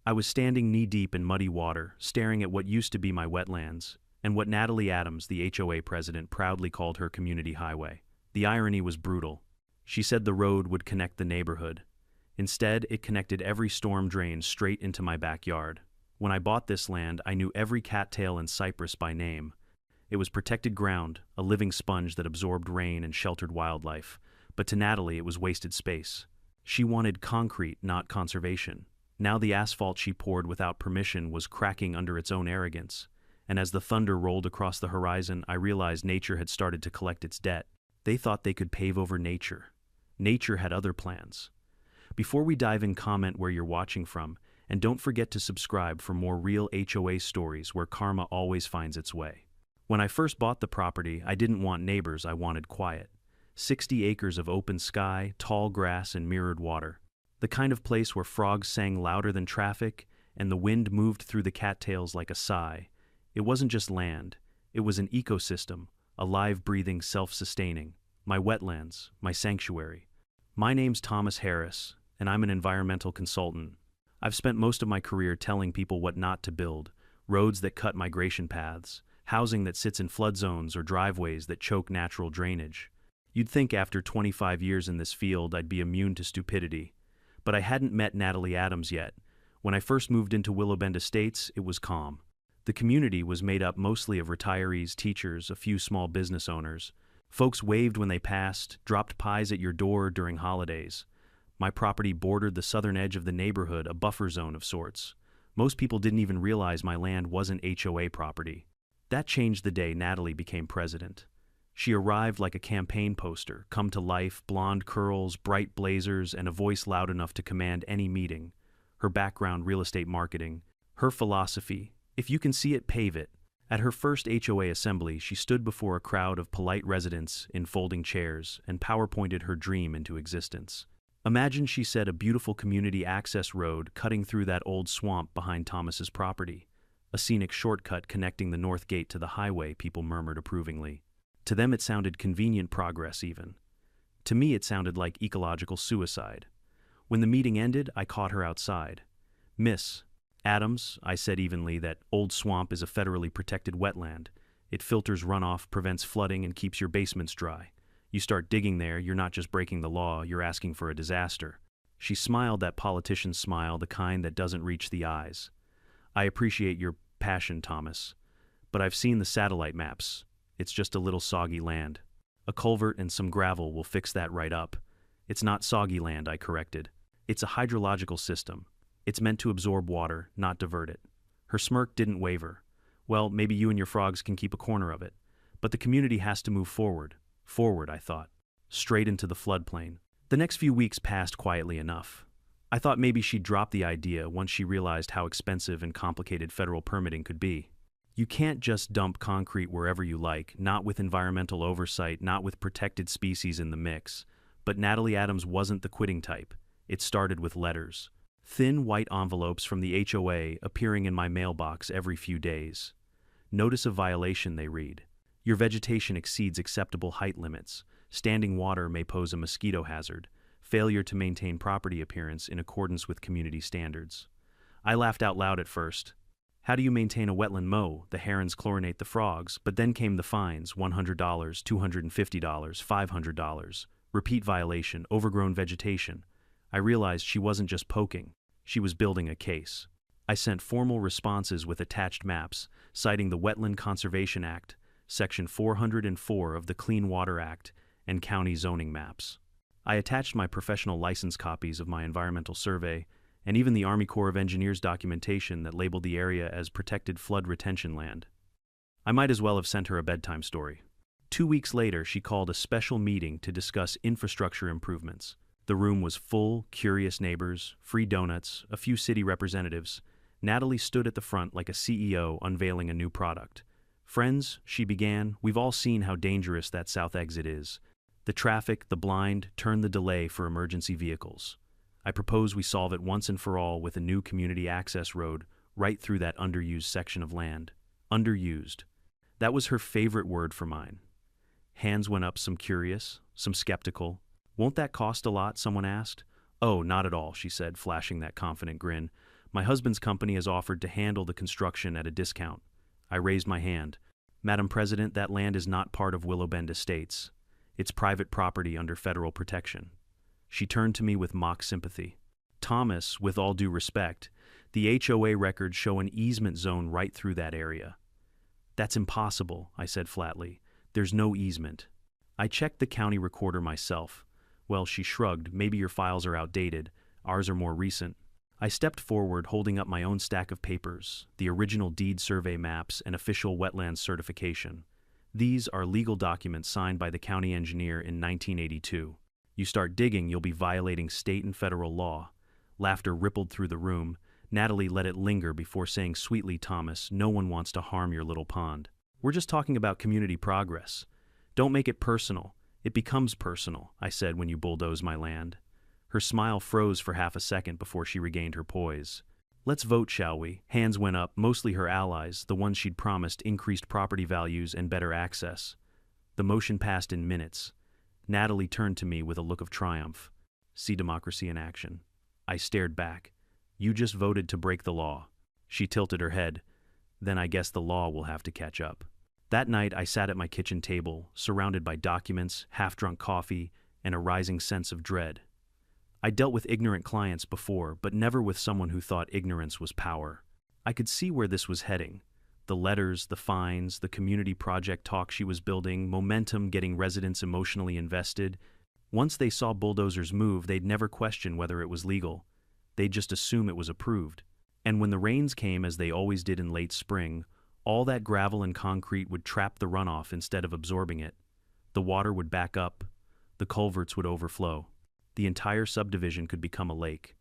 I was standing knee-deep in muddy water, staring at what used to be my wetlands, and what Natalie Adams, the HOA president, proudly called her community highway. The irony was brutal. She said the road would connect the neighborhood. Instead, it connected every storm drain straight into my backyard. When I bought this land, I knew every cattail and cypress by name. It was protected ground, a living sponge that absorbed rain and sheltered wildlife. But to Natalie, it was wasted space. She wanted concrete, not conservation. Now the asphalt she poured without permission was cracking under its own arrogance. And as the thunder rolled across the horizon, I realized nature had started to collect its debt. They thought they could pave over nature. Nature had other plans. Before we dive in, comment where you're watching from, and don't forget to subscribe for more real HOA stories where karma always finds its way. When I first bought the property, I didn't want neighbors, I wanted quiet. 60 acres of open sky, tall grass, and mirrored water. The kind of place where frogs sang louder than traffic, and the wind moved through the cattails like a sigh. It wasn't just land, it was an ecosystem, alive, breathing, self-sustaining. My wetlands, my sanctuary. My name's Thomas Harris, and I'm an environmental consultant. I've spent most of my career telling people what not to build, roads that cut migration paths, housing that sits in flood zones, or driveways that choke natural drainage. You'd think after 25 years in this field I'd be immune to stupidity. But I hadn't met Natalie Adams yet. When I first moved into Willowbend Estates, it was calm. The community was made up mostly of retirees, teachers, a few small business owners. Folks waved when they passed, dropped pies at your door during holidays. My property bordered the southern edge of the neighborhood, a buffer zone of sorts. Most people didn't even realize my land wasn't HOA property. That changed the day Natalie became president. She arrived like a campaign poster, come to life, blonde curls, bright blazers, and a voice loud enough to command any meeting. Her background, real estate marketing. Her philosophy, if you can see it, pave it. At her first HOA assembly, she stood before a crowd of polite residents in folding chairs and PowerPointed her dream into existence. Imagine, she said, a beautiful community access road cutting through that old swamp behind Thomas's property. A scenic shortcut connecting the north gate to the highway, people murmured approvingly. To them it sounded convenient progress even. To me it sounded like ecological suicide. When the meeting ended, I caught her outside. "Miss Adams," I said evenly, "that old swamp is a federally protected wetland. It filters runoff, prevents flooding, and keeps your basements dry. You start digging there, you're not just breaking the law, you're asking for a disaster." She smiled, that politician's smile, the kind that doesn't reach the eyes. "I appreciate your passion, Thomas, but I've seen the satellite maps. It's just a little soggy land. A culvert and some gravel will fix that right up." "It's not soggy land," I corrected. "It's a hydrological system. It's meant to absorb water, not divert it." Her smirk didn't waver. "Well, maybe you and your frogs can keep a corner of it. But the community has to move forward." Forward, I thought. Straight into the floodplain. The next few weeks passed quietly enough. I thought maybe she'd drop the idea once she realized how expensive and complicated federal permitting could be. You can't just dump concrete wherever you like, not with environmental oversight, not with protected species in the mix. But Natalie Adams wasn't the quitting type. It started with letters. Thin white envelopes from the HOA appearing in my mailbox every few days. "Notice of violation," they read. "Your vegetation exceeds acceptable height limits. Standing water may pose a mosquito hazard. Failure to maintain property appearance in accordance with community standards." I laughed out loud at first. How do you maintain a wetland mow? The herons chlorinate the frogs. But then came the fines: $100, $250, $500. Repeat violation, overgrown vegetation. I realized she wasn't just poking. She was building a case. I sent formal responses with attached maps, citing the Wetland Conservation Act, Section 404 of the Clean Water Act, and county zoning maps. I attached my professional license copies of my environmental survey, and even the Army Corps of Engineers documentation that labeled the area as protected flood retention land. I might as well have sent her a bedtime story. 2 weeks later, she called a special meeting to discuss infrastructure improvements. The room was full, curious neighbors, free donuts, a few city representatives. Natalie stood at the front like a CEO unveiling a new product. "Friends," she began, "we've all seen how dangerous that south exit is. The traffic, the blind, turn the delay for emergency vehicles. I propose we solve it once and for all with a new community access road right through that underused section of land." Underused. That was her favorite word for mine. Hands went up, some curious, some skeptical. "Won't that cost a lot?" someone asked. "Oh, not at all," she said, flashing that confident grin. My husband's company has offered to handle the construction at a discount. I raised my hand. Madam President, that land is not part of Willow Bend Estates. It's private property under federal protection. She turned to me with mock sympathy. Thomas, with all due respect, the HOA records show an easement zone right through that area. That's impossible, I said flatly. There's no easement. I checked the county recorder myself. Well, she shrugged. Maybe your files are outdated. Ours are more recent. I stepped forward, holding up my own stack of papers, the original deed survey maps and official wetlands certification. These are legal documents signed by the county engineer in 1982. You start digging, you'll be violating state and federal law. Laughter rippled through the room. Natalie let it linger before saying sweetly, Thomas, no one wants to harm your little pond. We're just talking about community progress. Don't make it personal. It becomes personal, I said when you bulldoze my land. Her smile froze for half a second before she regained her poise. Let's vote, shall we? Hands went up, mostly her allies, the ones she'd promised increased property values and better access. The motion passed in minutes. Natalie turned to me with a look of triumph. See democracy in action. I stared back. You just voted to break the law. She tilted her head. Then I guess the law will have to catch up. That night I sat at my kitchen table, surrounded by documents, half-drunk coffee, and a rising sense of dread. I dealt with ignorant clients before, but never with someone who thought ignorance was power. I could see where this was heading. The letters, the fines, the community project talk she was building, momentum getting residents emotionally invested. Once they saw bulldozers move, they'd never question whether it was legal. They'd just assume it was approved. And when the rains came, as they always did in late spring, all that gravel and concrete would trap the runoff instead of absorbing it. The water would back up. The culverts would overflow. The entire subdivision could become a lake.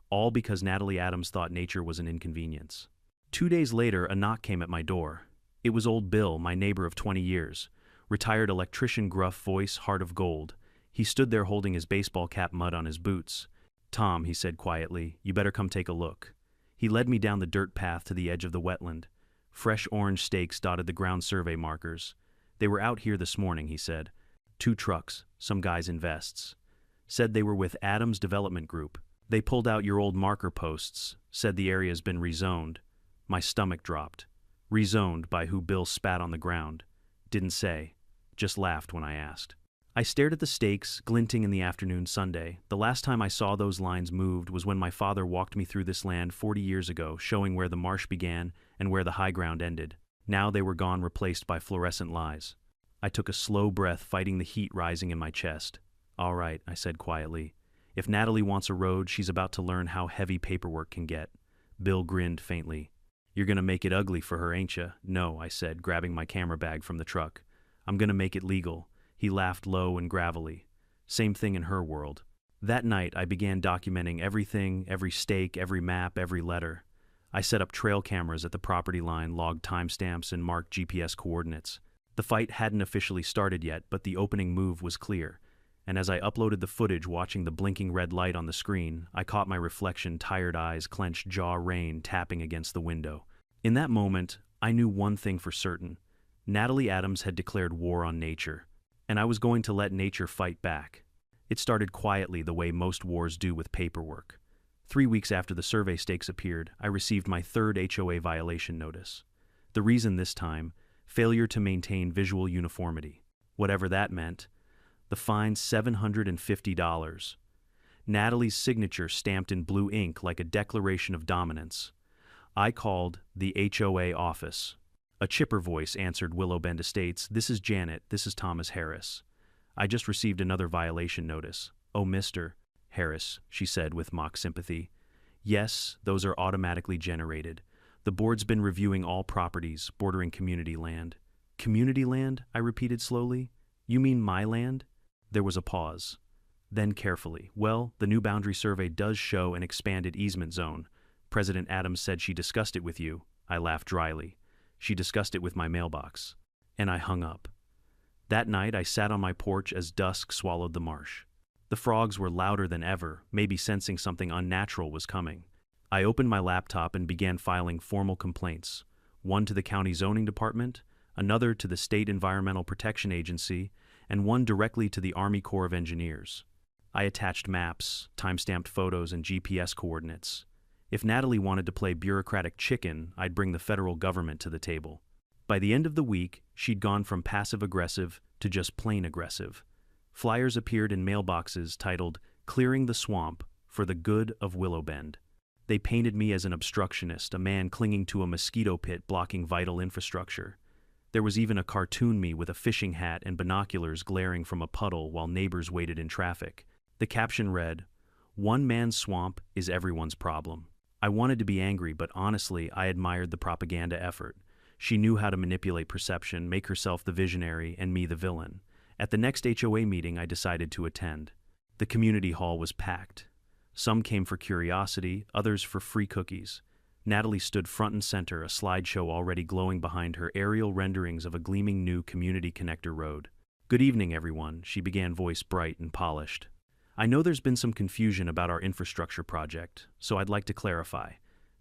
All because Natalie Adams thought nature was an inconvenience. 2 days later, a knock came at my door. It was old Bill, my neighbor of 20 years. Retired electrician, gruff voice, heart of gold. He stood there holding his baseball cap, mud on his boots. Tom, he said quietly, you better come take a look. He led me down the dirt path to the edge of the wetland. Fresh orange stakes dotted the ground survey markers. They were out here this morning, he said. 2 trucks, some guys in vests. Said they were with Adams Development Group. They pulled out your old marker posts, said the area's been rezoned. My stomach dropped. Rezoned by who? Bill spat on the ground. Didn't say. Just laughed when I asked. I stared at the stakes, glinting in the afternoon Sunday. The last time I saw those lines moved was when my father walked me through this land 40 years ago, showing where the marsh began and where the high ground ended. Now they were gone, replaced by fluorescent lies. I took a slow breath, fighting the heat rising in my chest. All right, I said quietly. If Natalie wants a road, she's about to learn how heavy paperwork can get. Bill grinned faintly. You're gonna make it ugly for her, ain't ya? No, I said, grabbing my camera bag from the truck. I'm gonna make it legal. He laughed low and gravelly. Same thing in her world. That night, I began documenting everything, every stake, every map, every letter. I set up trail cameras at the property line, logged timestamps, and marked GPS coordinates. The fight hadn't officially started yet, but the opening move was clear. And as I uploaded the footage, watching the blinking red light on the screen, I caught my reflection, tired eyes, clenched jaw, rain tapping against the window. In that moment, I knew one thing for certain. Natalie Adams had declared war on nature. And I was going to let nature fight back. It started quietly, the way most wars do, with paperwork. 3 weeks after the survey stakes appeared, I received my 3rd HOA violation notice. The reason this time, failure to maintain visual uniformity. Whatever that meant. The fine, $750. Natalie's signature stamped in blue ink like a declaration of dominance. I called the HOA office. A chipper voice answered Willow Bend Estates. This is Janet. This is Thomas Harris. I just received another violation notice. Oh, Mr. Harris, she said with mock sympathy. Yes, those are automatically generated. The board's been reviewing all properties bordering community land. Community land? I repeated slowly. You mean my land? There was a pause. Then carefully. Well, the new boundary survey does show an expanded easement zone. President Adams said she discussed it with you. I laughed dryly. She discussed it with my mailbox. And I hung up. That night I sat on my porch as dusk swallowed the marsh. The frogs were louder than ever, maybe sensing something unnatural was coming. I opened my laptop and began filing formal complaints. One to the county zoning department, another to the State Environmental Protection Agency, and one directly to the Army Corps of Engineers. I attached maps, timestamped photos, and GPS coordinates. If Natalie wanted to play bureaucratic chicken, I'd bring the federal government to the table. By the end of the week, she'd gone from passive-aggressive to just plain aggressive. Flyers appeared in mailboxes titled, "Clearing the Swamp for the Good of Willowbend." They painted me as an obstructionist, a man clinging to a mosquito pit blocking vital infrastructure. There was even a cartoon me with a fishing hat and binoculars glaring from a puddle while neighbors waited in traffic. The caption read, "One man's swamp is everyone's problem." I wanted to be angry, but honestly, I admired the propaganda effort. She knew how to manipulate perception, make herself the visionary, and me the villain. At the next HOA meeting, I decided to attend. The community hall was packed. Some came for curiosity, others for free cookies. Natalie stood front and center, a slideshow already glowing behind her, aerial renderings of a gleaming new community connector road. "Good evening, everyone," she began, voice bright and polished. "I know there's been some confusion about our infrastructure project, so I'd like to clarify.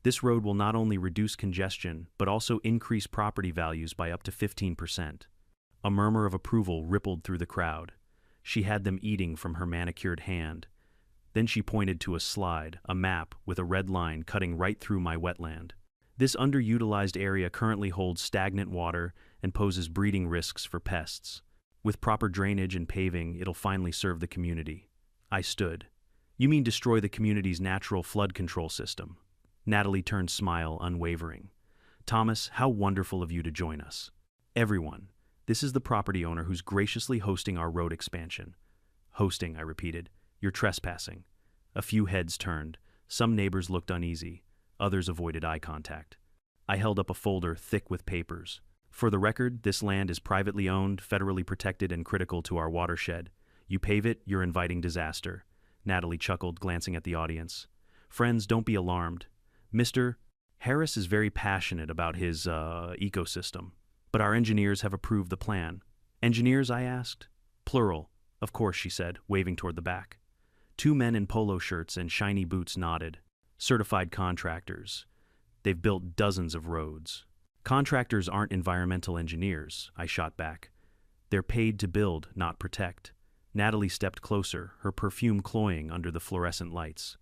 This road will not only reduce congestion, but also increase property values by up to 15%. A murmur of approval rippled through the crowd. She had them eating from her manicured hand. Then she pointed to a slide, a map with a red line cutting right through my wetland. "This underutilized area currently holds stagnant water and poses breeding risks for pests. With proper drainage and paving, it'll finally serve the community." I stood. "You mean destroy the community's natural flood control system?" Natalie turned, smile unwavering. "Thomas, how wonderful of you to join us. Everyone, this is the property owner who's graciously hosting our road expansion." "Hosting," I repeated. "You're trespassing." A few heads turned. Some neighbors looked uneasy. Others avoided eye contact. I held up a folder thick with papers. "For the record, this land is privately owned, federally protected, and critical to our watershed. You pave it, you're inviting disaster." Natalie chuckled, glancing at the audience. "Friends, don't be alarmed. Mr. Harris is very passionate about his, ecosystem. But our engineers have approved the plan." "Engineers?" I asked. "Plural. Of course," she said, waving toward the back. Two men in polo shirts and shiny boots nodded. "Certified contractors. They've built dozens of roads." "Contractors aren't environmental engineers," I shot back. "They're paid to build, not protect." Natalie stepped closer, her perfume cloying under the fluorescent lights.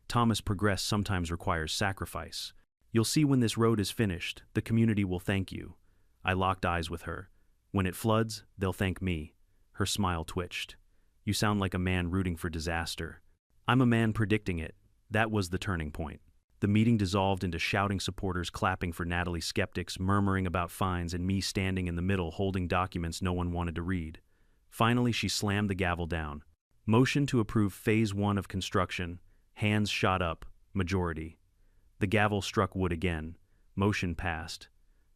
"Thomas, progress sometimes requires sacrifice. You'll see when this road is finished, the community will thank you." I locked eyes with her. "When it floods, they'll thank me." Her smile twitched. "You sound like a man rooting for disaster." "I'm a man predicting it." That was the turning point. The meeting dissolved into shouting supporters, clapping for Natalie, skeptics murmuring about fines, and me standing in the middle holding documents no one wanted to read. Finally, she slammed the gavel down. "Motion to approve Phase 1 of construction." Hands shot up. Majority. The gavel struck wood again. Motion passed.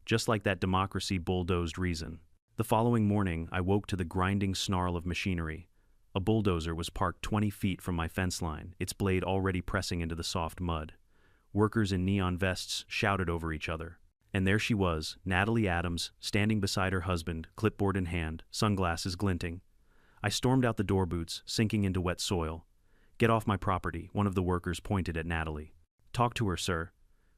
Just like that democracy bulldozed reason. The following morning, I woke to the grinding snarl of machinery. A bulldozer was parked 20 feet from my fence line, its blade already pressing into the soft mud. Workers in neon vests shouted over each other. And there she was, Natalie Adams, standing beside her husband, clipboard in hand, sunglasses glinting. I stormed out the door boots, sinking into wet soil. "Get off my property," one of the workers pointed at Natalie. "Talk to her, sir.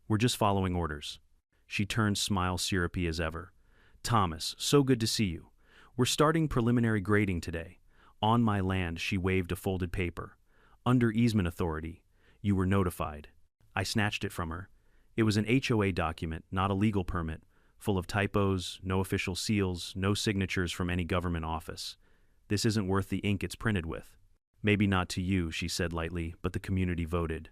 We're just following orders." She turned, smile syrupy as ever. "Thomas, so good to see you. We're starting preliminary grading today. On my land," she waved a folded paper. "Under easement authority. You were notified." I snatched it from her. It was an HOA document, not a legal permit, full of typos, no official seals, no signatures from any government office. "This isn't worth the ink it's printed with." "Maybe not to you," she said lightly, "but the community voted.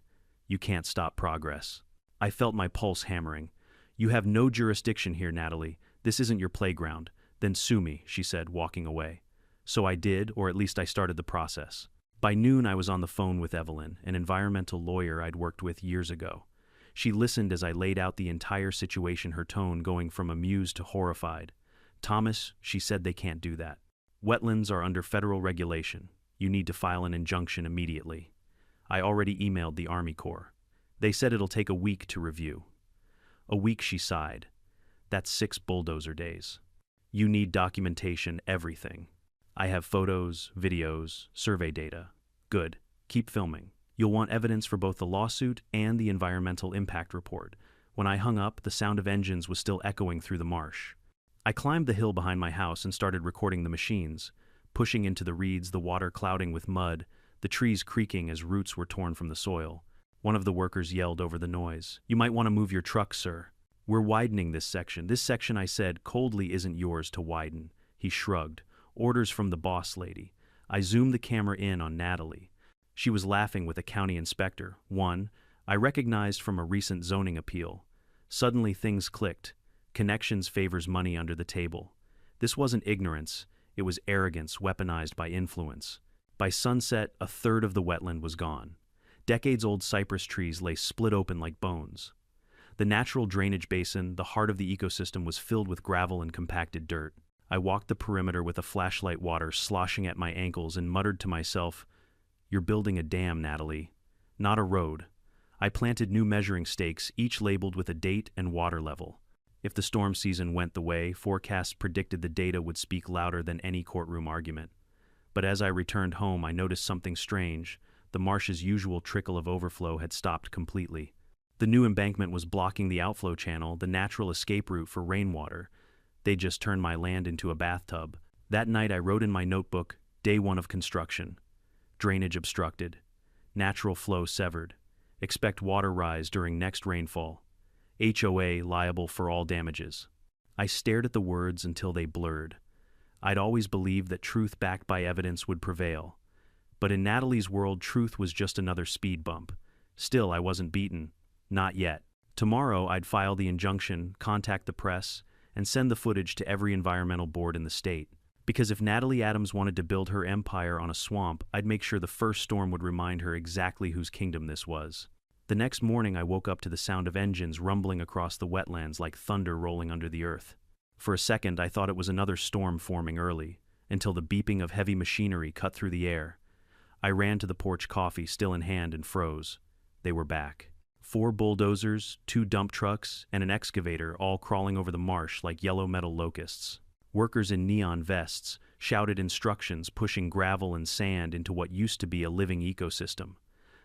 You can't stop progress." I felt my pulse hammering. "You have no jurisdiction here, Natalie. This isn't your playground." "Then sue me," she said, walking away. So I did, or at least I started the process. By noon, I was on the phone with Evelyn, an environmental lawyer I'd worked with years ago. She listened as I laid out the entire situation, her tone going from amused to horrified. "Thomas," she said, "they can't do that. Wetlands are under federal regulation. You need to file an injunction immediately." I already emailed the Army Corps. They said it'll take a week to review. "A week," she sighed. "That's 6 bulldozer days. You need documentation, everything." "I have photos, videos, survey data." "Good. Keep filming. You'll want evidence for both the lawsuit and the environmental impact report." When I hung up, the sound of engines was still echoing through the marsh. I climbed the hill behind my house and started recording the machines, pushing into the reeds, the water clouding with mud, the trees creaking as roots were torn from the soil. One of the workers yelled over the noise. "You might want to move your truck, sir. We're widening this section." "This section," I said, coldly, "isn't yours to widen." He shrugged. "Orders from the boss lady." I zoomed the camera in on Natalie. She was laughing with a county inspector, one I recognized from a recent zoning appeal. Suddenly things clicked. Connections favors money under the table. This wasn't ignorance, it was arrogance weaponized by influence. By sunset, a third of the wetland was gone. Decades-old cypress trees lay split open like bones. The natural drainage basin, the heart of the ecosystem, was filled with gravel and compacted dirt. I walked the perimeter with a flashlight, water sloshing at my ankles, and muttered to myself, "You're building a dam, Natalie, not a road." I planted new measuring stakes, each labeled with a date and water level. If the storm season went the way, forecasts predicted the data would speak louder than any courtroom argument. But as I returned home, I noticed something strange. The marsh's usual trickle of overflow had stopped completely. The new embankment was blocking the outflow channel, the natural escape route for rainwater. They just turned my land into a bathtub. That night I wrote in my notebook, "Day 1 of construction. Drainage obstructed. Natural flow severed. Expect water rise during next rainfall. HOA liable for all damages." I stared at the words until they blurred. I'd always believed that truth backed by evidence would prevail. But in Natalie's world, truth was just another speed bump. Still, I wasn't beaten. Not yet. Tomorrow, I'd file the injunction, contact the press, and send the footage to every environmental board in the state. Because if Natalie Adams wanted to build her empire on a swamp, I'd make sure the first storm would remind her exactly whose kingdom this was. The next morning, I woke up to the sound of engines rumbling across the wetlands like thunder rolling under the earth. For a second, I thought it was another storm forming early, until the beeping of heavy machinery cut through the air. I ran to the porch, coffee still in hand, and froze. They were back. 4 bulldozers, 2 dump trucks, and an excavator, all crawling over the marsh like yellow metal locusts. Workers in neon vests shouted instructions, pushing gravel and sand into what used to be a living ecosystem.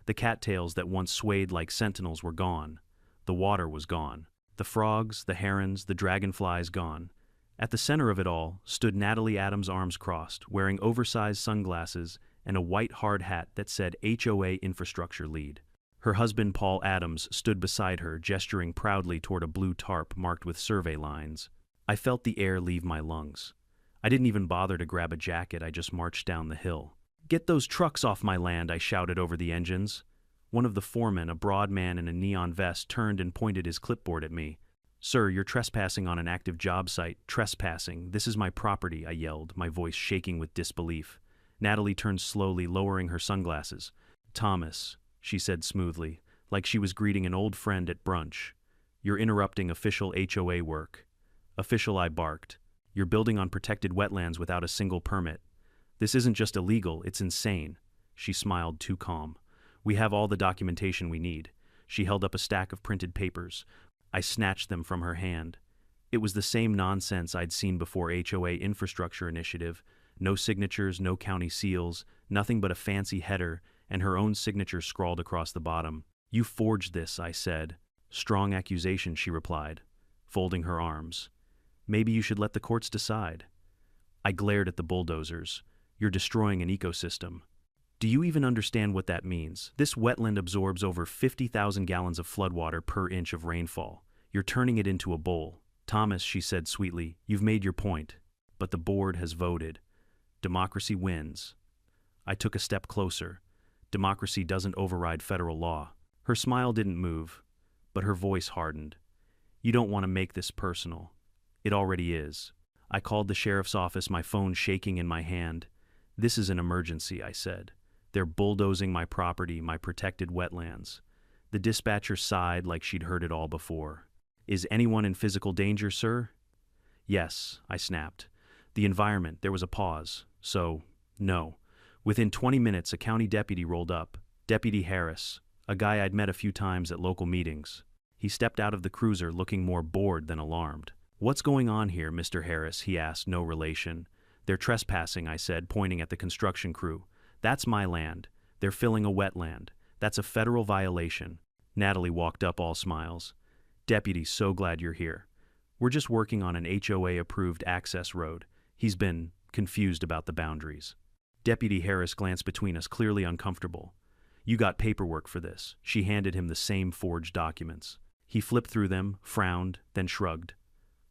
The cattails that once swayed like sentinels were gone. The water was gone. The frogs, the herons, the dragonflies gone. At the center of it all stood Natalie Adams, arms crossed, wearing oversized sunglasses and a white hard hat that said HOA Infrastructure Lead. Her husband, Paul Adams, stood beside her, gesturing proudly toward a blue tarp marked with survey lines. I felt the air leave my lungs. I didn't even bother to grab a jacket, I just marched down the hill. "Get those trucks off my land," I shouted over the engines. One of the foremen, a broad man in a neon vest, turned and pointed his clipboard at me. "Sir, you're trespassing on an active job site." "Trespassing? This is my property," I yelled, my voice shaking with disbelief. Natalie turned slowly, lowering her sunglasses. "Thomas," she said smoothly, like she was greeting an old friend at brunch, "you're interrupting official HOA work." "Official," I barked. "You're building on protected wetlands without a single permit. This isn't just illegal, it's insane." She smiled, too calm. "We have all the documentation we need." She held up a stack of printed papers. I snatched them from her hand. It was the same nonsense I'd seen before. HOA Infrastructure Initiative. No signatures, no county seals, nothing but a fancy header, and her own signature scrawled across the bottom. "You forged this," I said. "Strong accusation," she replied, folding her arms. "Maybe you should let the courts decide." I glared at the bulldozers. "You're destroying an ecosystem. Do you even understand what that means? This wetland absorbs over 50,000 gallons of floodwater per inch of rainfall. You're turning it into a bowl." "Thomas," she said sweetly, "you've made your point. But the board has voted. Democracy wins." I took a step closer. Democracy doesn't override federal law. Her smile didn't move, but her voice hardened. "You don't want to make this personal. It already is." I called the sheriff's office, my phone shaking in my hand. "This is an emergency," I said. "They're bulldozing my property, my protected wetlands." The dispatcher sighed like she'd heard it all before. "Is anyone in physical danger, sir?" "Yes," I snapped. "The environment." There was a pause. "So, no." Within 20 minutes, a county deputy rolled up. Deputy Harris, a guy I'd met a few times at local meetings. He stepped out of the cruiser looking more bored than alarmed. "What's going on here, Mr. Harris?" he asked, no relation. "They're trespassing," I said, pointing at the construction crew. "That's my land. They're filling a wetland. That's a federal violation." Natalie walked up, all smiles. "Deputy, so glad you're here. We're just working on an HOA-approved access road." He's been confused about the boundaries. Deputy Harris glanced between us, clearly uncomfortable. You got paperwork for this. She handed him the same forged documents. He flipped through them, frowned, then shrugged.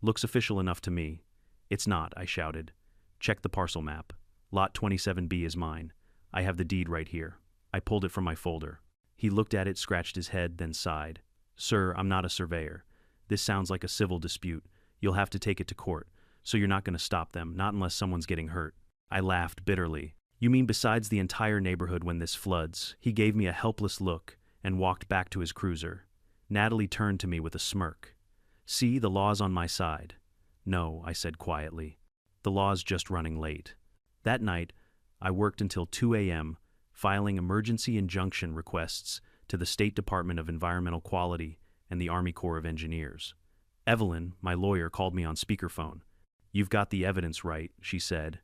Looks official enough to me. It's not, I shouted. Check the parcel map. Lot 27B is mine. I have the deed right here. I pulled it from my folder. He looked at it, scratched his head, then sighed. Sir, I'm not a surveyor. This sounds like a civil dispute. You'll have to take it to court. So you're not going to stop them, not unless someone's getting hurt. I laughed bitterly. You mean besides the entire neighborhood when this floods? He gave me a helpless look and walked back to his cruiser. Natalie turned to me with a smirk. See, the law's on my side. No, I said quietly. The law's just running late. That night, I worked until 2 a.m., filing emergency injunction requests to the State Department of Environmental Quality and the Army Corps of Engineers. Evelyn, my lawyer, called me on speakerphone. You've got the evidence right, she said.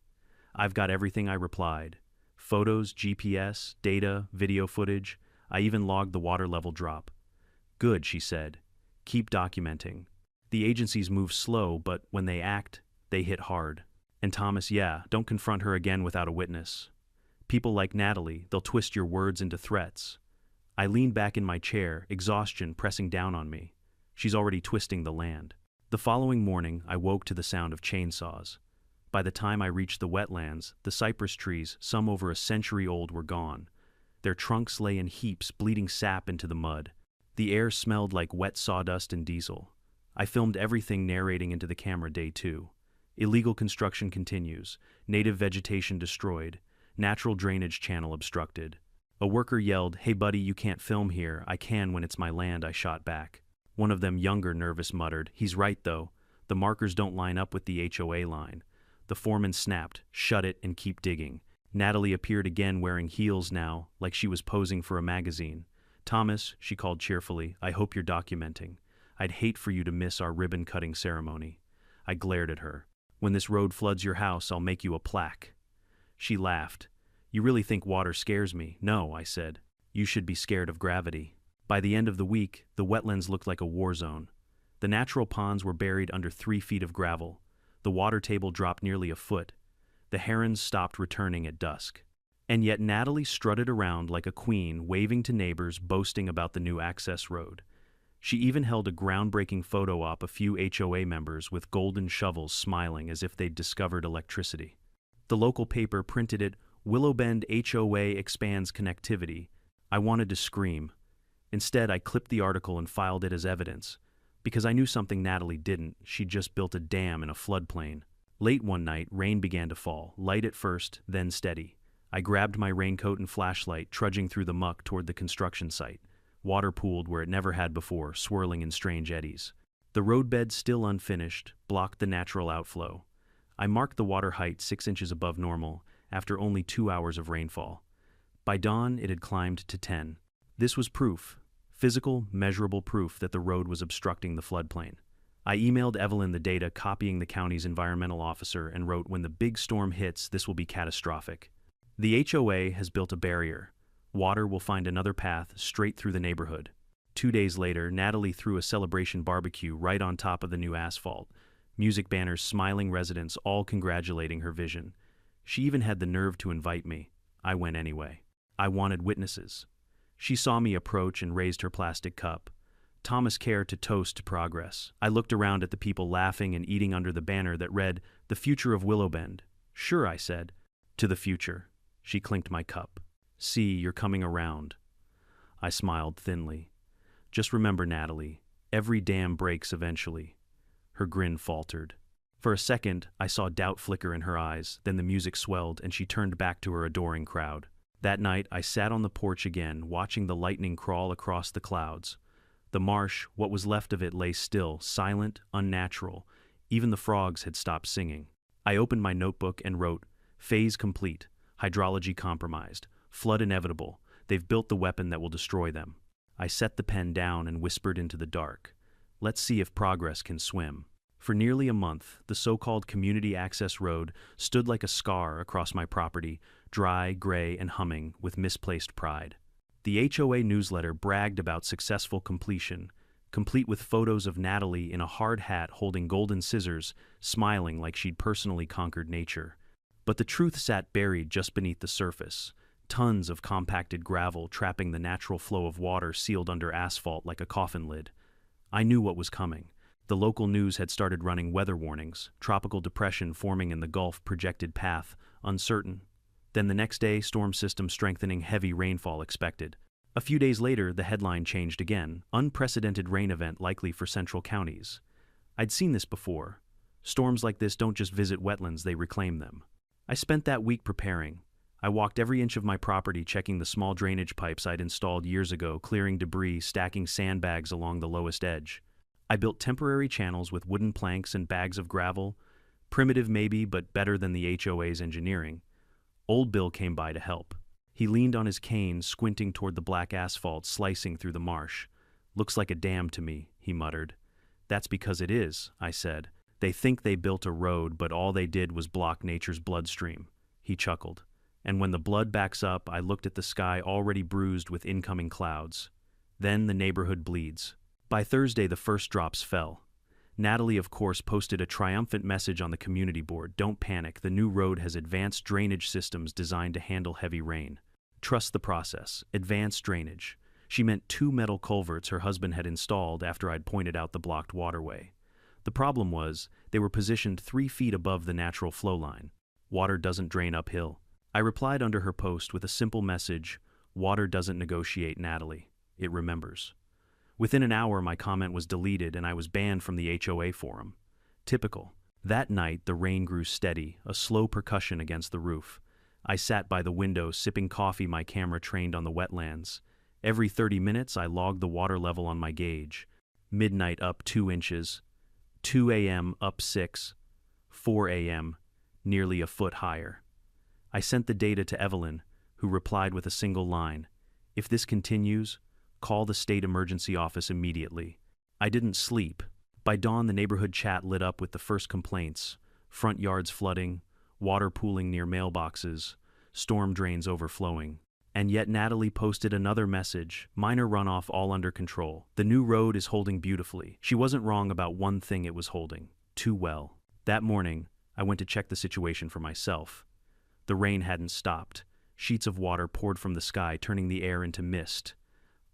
I've got everything, I replied. Photos, GPS, data, video footage. I even logged the water level drop. Good, she said. Keep documenting. The agencies move slow, but when they act, they hit hard. And Thomas, yeah, don't confront her again without a witness. People like Natalie, they'll twist your words into threats. I leaned back in my chair, exhaustion pressing down on me. She's already twisting the land. The following morning, I woke to the sound of chainsaws. By the time I reached the wetlands, the cypress trees, some over a century old, were gone. Their trunks lay in heaps, bleeding sap into the mud. The air smelled like wet sawdust and diesel. I filmed everything, narrating into the camera. Day 2. Illegal construction continues. Native vegetation destroyed. Natural drainage channel obstructed. A worker yelled, "Hey buddy, you can't film here." "I can when it's my land," I shot back. One of them, younger, nervous, muttered, "He's right though. The markers don't line up with the HOA line." The foreman snapped, "Shut it and keep digging." Natalie appeared again, wearing heels now, like she was posing for a magazine. "Thomas," she called cheerfully, "I hope you're documenting. I'd hate for you to miss our ribbon-cutting ceremony." I glared at her. "When this road floods your house, I'll make you a plaque." She laughed. "You really think water scares me?" "No," I said. "You should be scared of gravity." By the end of the week, the wetlands looked like a war zone. The natural ponds were buried under 3 feet of gravel. The water table dropped nearly a foot. The herons stopped returning at dusk. And yet Natalie strutted around like a queen, waving to neighbors, boasting about the new access road. She even held a groundbreaking photo op, a few HOA members with golden shovels smiling as if they'd discovered electricity. The local paper printed it, "Willowbend HOA expands connectivity." I wanted to scream. Instead, I clipped the article and filed it as evidence. Because I knew something Natalie didn't. She'd just built a dam in a floodplain. Late one night, rain began to fall, light at first, then steady. I grabbed my raincoat and flashlight, trudging through the muck toward the construction site. Water pooled where it never had before, swirling in strange eddies. The roadbed, still unfinished, blocked the natural outflow. I marked the water height 6 inches above normal, after only 2 hours of rainfall. By dawn, it had climbed to 10. This was proof. Physical, measurable proof that the road was obstructing the floodplain. I emailed Evelyn the data, copying the county's environmental officer, and wrote, "When the big storm hits, this will be catastrophic. The HOA has built a barrier. Water will find another path straight through the neighborhood." 2 days later, Natalie threw a celebration barbecue right on top of the new asphalt. Music banners, smiling residents, all congratulating her vision. She even had the nerve to invite me. I went anyway. I wanted witnesses. She saw me approach and raised her plastic cup. Thomas cared to toast to progress. I looked around at the people laughing and eating under the banner that read, "The future of Willowbend." "Sure," I said. "To the future." She clinked my cup. "See, you're coming around." I smiled thinly. "Just remember, Natalie, every dam breaks eventually." Her grin faltered. For a second, I saw doubt flicker in her eyes, then the music swelled and she turned back to her adoring crowd. That night, I sat on the porch again, watching the lightning crawl across the clouds. The marsh, what was left of it, lay still, silent, unnatural. Even the frogs had stopped singing. I opened my notebook and wrote, "Phase complete. Hydrology compromised. Flood inevitable. They've built the weapon that will destroy them." I set the pen down and whispered into the dark, "Let's see if progress can swim." For nearly a month, the so-called community access road stood like a scar across my property, dry, gray, and humming with misplaced pride. The HOA newsletter bragged about successful completion, complete with photos of Natalie in a hard hat holding golden scissors, smiling like she'd personally conquered nature. But the truth sat buried just beneath the surface. Tons of compacted gravel trapping the natural flow of water sealed under asphalt like a coffin lid. I knew what was coming. The local news had started running weather warnings, tropical depression forming in the Gulf projected path, uncertain. Then the next day, storm system strengthening, heavy rainfall expected. A few days later, the headline changed again, unprecedented rain event likely for central counties. I'd seen this before. Storms like this don't just visit wetlands, they reclaim them. I spent that week preparing. I walked every inch of my property checking the small drainage pipes I'd installed years ago, clearing debris, stacking sandbags along the lowest edge. I built temporary channels with wooden planks and bags of gravel. Primitive maybe, but better than the HOA's engineering. Old Bill came by to help. He leaned on his cane, squinting toward the black asphalt slicing through the marsh. "Looks like a dam to me," he muttered. "That's because it is," I said. "They think they built a road, but all they did was block nature's bloodstream." He chuckled. And when the blood backs up, I looked at the sky already bruised with incoming clouds. Then the neighborhood bleeds. By Thursday, the first drops fell. Natalie, of course, posted a triumphant message on the community board. "Don't panic, the new road has advanced drainage systems designed to handle heavy rain. Trust the process." Advanced drainage. She meant 2 metal culverts her husband had installed after I'd pointed out the blocked waterway. The problem was, they were positioned 3 feet above the natural flow line. Water doesn't drain uphill. I replied under her post with a simple message: "Water doesn't negotiate, Natalie. It remembers." Within an hour, my comment was deleted and I was banned from the HOA forum. Typical. That night, the rain grew steady, a slow percussion against the roof. I sat by the window, sipping coffee, my camera trained on the wetlands. Every 30 minutes, I logged the water level on my gauge. Midnight up 2 inches, 2 a.m. up 6, 4 a.m. nearly a foot higher. I sent the data to Evelyn, who replied with a single line: "If this continues, call the state emergency office immediately." I didn't sleep. By dawn, the neighborhood chat lit up with the first complaints: front yards flooding, water pooling near mailboxes, storm drains overflowing. And yet Natalie posted another message: "Minor runoff all under control. The new road is holding beautifully." She wasn't wrong about one thing: it was holding too well. That morning, I went to check the situation for myself. The rain hadn't stopped. Sheets of water poured from the sky, turning the air into mist.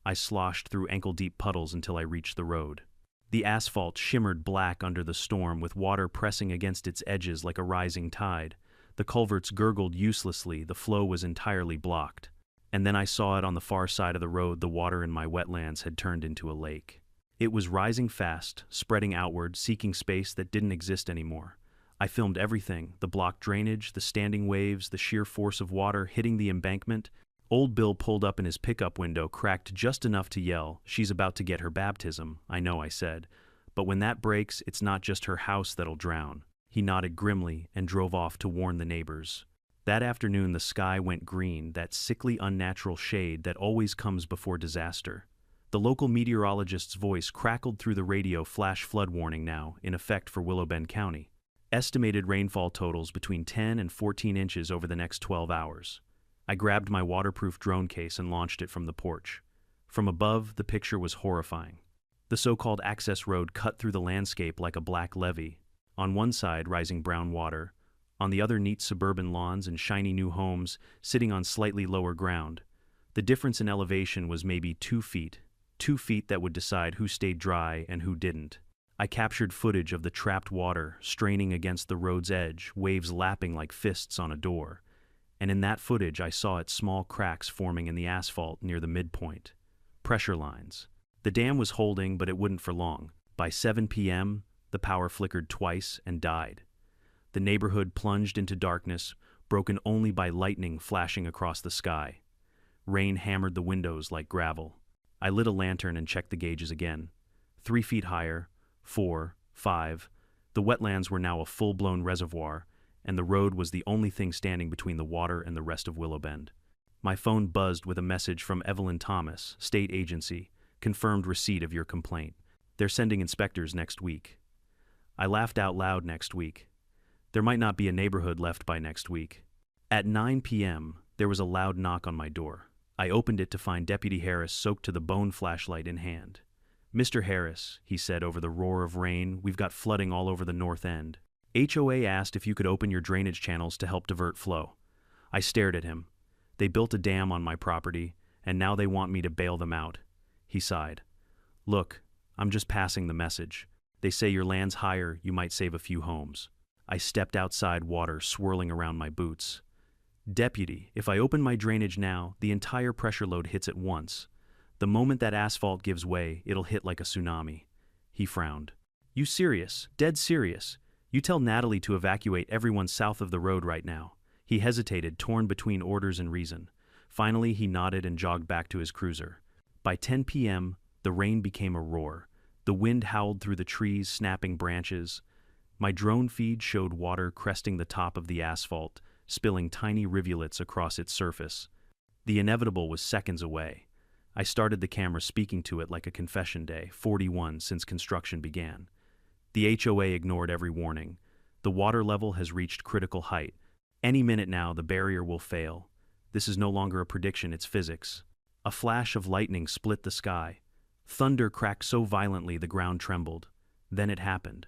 I sloshed through ankle-deep puddles until I reached the road. The asphalt shimmered black under the storm, with water pressing against its edges like a rising tide. The culverts gurgled uselessly, the flow was entirely blocked. And then I saw it on the far side of the road. The water in my wetlands had turned into a lake. It was rising fast, spreading outward, seeking space that didn't exist anymore. I filmed everything: the blocked drainage, the standing waves, the sheer force of water hitting the embankment. Old Bill pulled up in his pickup window, cracked just enough to yell, "She's about to get her baptism." "I know," I said. "But when that breaks, it's not just her house that'll drown." He nodded grimly and drove off to warn the neighbors. That afternoon, the sky went green, that sickly, unnatural shade that always comes before disaster. The local meteorologist's voice crackled through the radio: "Flash flood warning now, in effect for Willow Bend County. Estimated rainfall totals between 10 and 14 inches over the next 12 hours. I grabbed my waterproof drone case and launched it from the porch. From above, the picture was horrifying. The so-called access road cut through the landscape like a black levee. On one side, rising brown water. On the other, neat suburban lawns and shiny new homes sitting on slightly lower ground. The difference in elevation was maybe 2 feet. 2 feet that would decide who stayed dry and who didn't. I captured footage of the trapped water straining against the road's edge, waves lapping like fists on a door. And in that footage, I saw its small cracks forming in the asphalt near the midpoint. Pressure lines. The dam was holding, but it wouldn't for long. By 7 p.m., the power flickered twice and died. The neighborhood plunged into darkness, broken only by lightning flashing across the sky. Rain hammered the windows like gravel. I lit a lantern and checked the gauges again. 3 feet higher, 4, 5. The wetlands were now a full-blown reservoir, and the road was the only thing standing between the water and the rest of Willow Bend. My phone buzzed with a message from Evelyn Thomas, state agency: "Confirmed receipt of your complaint. They're sending inspectors next week." I laughed out loud. Next week. There might not be a neighborhood left by next week. At 9 p.m., there was a loud knock on my door. I opened it to find Deputy Harris soaked to the bone, flashlight in hand. "Mr. Harris," he said over the roar of rain, "we've got flooding all over the north end. HOA asked if you could open your drainage channels to help divert flow." I stared at him. They built a dam on my property, and now they want me to bail them out. He sighed. Look, I'm just passing the message. They say your land's higher, you might save a few homes. I stepped outside, water swirling around my boots. Deputy, if I open my drainage now, the entire pressure load hits at once. The moment that asphalt gives way, it'll hit like a tsunami. He frowned. You serious? Dead serious? You tell Natalie to evacuate everyone south of the road right now. He hesitated, torn between orders and reason. Finally, he nodded and jogged back to his cruiser. By 10 p.m., the rain became a roar. The wind howled through the trees, snapping branches. My drone feed showed water cresting the top of the asphalt, spilling tiny rivulets across its surface. The inevitable was seconds away. I started the camera, speaking to it like a confession day, 41 since construction began. The HOA ignored every warning. The water level has reached critical height. Any minute now, the barrier will fail. This is no longer a prediction, it's physics. A flash of lightning split the sky. Thunder cracked so violently the ground trembled. Then it happened.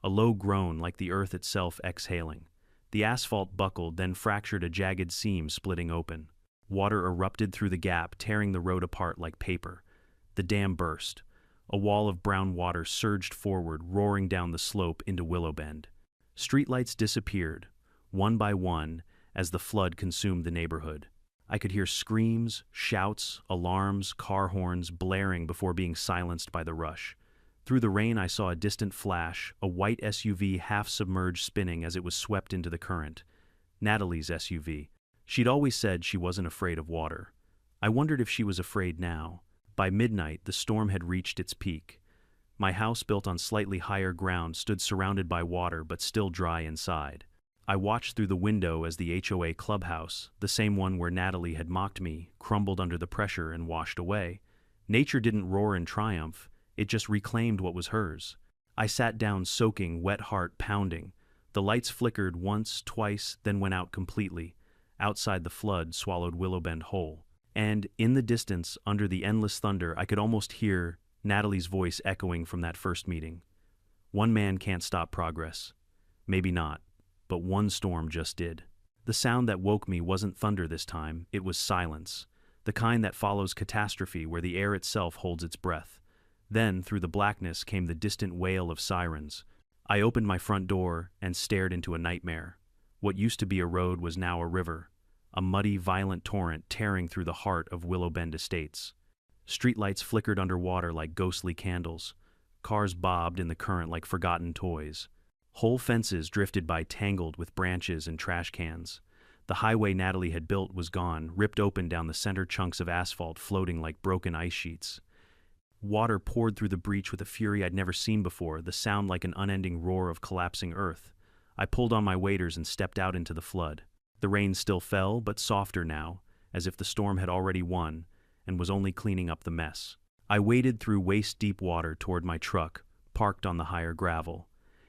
A low groan, like the earth itself exhaling. The asphalt buckled, then fractured, a jagged seam splitting open. Water erupted through the gap, tearing the road apart like paper. The dam burst. A wall of brown water surged forward, roaring down the slope into Willow Bend. Streetlights disappeared, one by one, as the flood consumed the neighborhood. I could hear screams, shouts, alarms, car horns blaring before being silenced by the rush. Through the rain, I saw a distant flash, a white SUV half-submerged, spinning as it was swept into the current. Natalie's SUV. She'd always said she wasn't afraid of water. I wondered if she was afraid now. By midnight, the storm had reached its peak. My house, built on slightly higher ground, stood surrounded by water but still dry inside. I watched through the window as the HOA clubhouse, the same one where Natalie had mocked me, crumbled under the pressure and washed away. Nature didn't roar in triumph, it just reclaimed what was hers. I sat down, soaking, wet heart pounding. The lights flickered once, twice, then went out completely. Outside, the flood swallowed Willow Bend whole. And, in the distance, under the endless thunder, I could almost hear Natalie's voice echoing from that first meeting. One man can't stop progress. Maybe not, but one storm just did. The sound that woke me wasn't thunder this time, it was silence. The kind that follows catastrophe, where the air itself holds its breath. Then, through the blackness, came the distant wail of sirens. I opened my front door and stared into a nightmare. What used to be a road was now a river. A muddy, violent torrent tearing through the heart of Willow Bend Estates. Streetlights flickered underwater like ghostly candles. Cars bobbed in the current like forgotten toys. Whole fences drifted by, tangled with branches and trash cans. The highway Natalie had built was gone, ripped open down the center, chunks of asphalt floating like broken ice sheets. Water poured through the breach with a fury I'd never seen before, the sound like an unending roar of collapsing earth. I pulled on my waders and stepped out into the flood. The rain still fell, but softer now, as if the storm had already won and was only cleaning up the mess. I waded through waist-deep water toward my truck, parked on the higher gravel.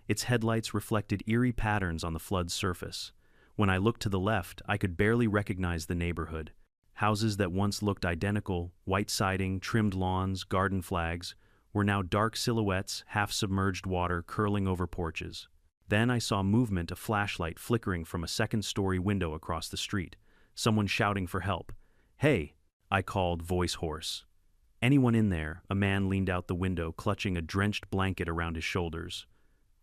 Its headlights reflected eerie patterns on the flood's surface. When I looked to the left, I could barely recognize the neighborhood. Houses that once looked identical, white siding, trimmed lawns, garden flags, were now dark silhouettes, half-submerged water curling over porches. Then I saw movement, a flashlight flickering from a second-story window across the street. Someone shouting for help. "Hey!" I called, voice hoarse. "Anyone in there?" A man leaned out the window, clutching a drenched blanket around his shoulders.